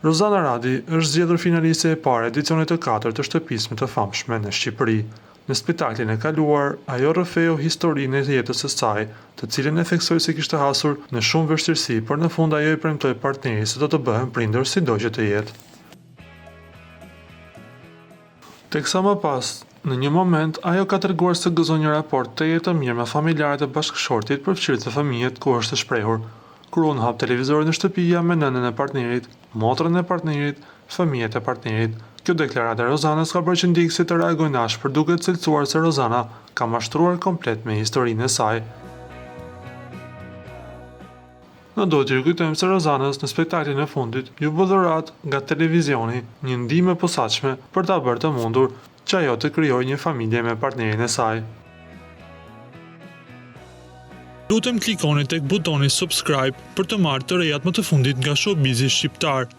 Rozana Radi është zgjedhur finaliste e parë edicionit të 4 të Shtëpisë më të famshme në Shqipëri. Në spektaklin e kaluar, ajo rrëfeu historinë e jetës së saj, të cilën e theksoi se kishte hasur në shumë vështirësi, por në fund ajo i premtoi partnerit se do të bëhen prindër sido që të jetë. Teksa më pas, në një moment, ajo ka treguar se gëzon një raport të jetë të mirë me familjarët e bashkëshortit, përfshirë të fëmijët ku është e shprehur. Kur unë hap televizorin në shtëpi jam me nënën e partnerit, motrën e partnerit, fëmijët e partnerit. Kjo deklaratë e Rozanës ka bërë që ndjekësit të reagojnë ashpër, duke cilësuar se Rozana ka mashtruar komplet me historinë e saj. Në do t'ju kujtojmë se Rozanës në spektaklin e fundit ju bë dhuratë nga televizioni një ndihmë e posaçme për ta bërë të mundur që ajo të krijojë një familje me partnerin e saj. Lutem klikoni tek butoni subscribe për të marrë të rejat më të fundit nga Showbizi shqiptar.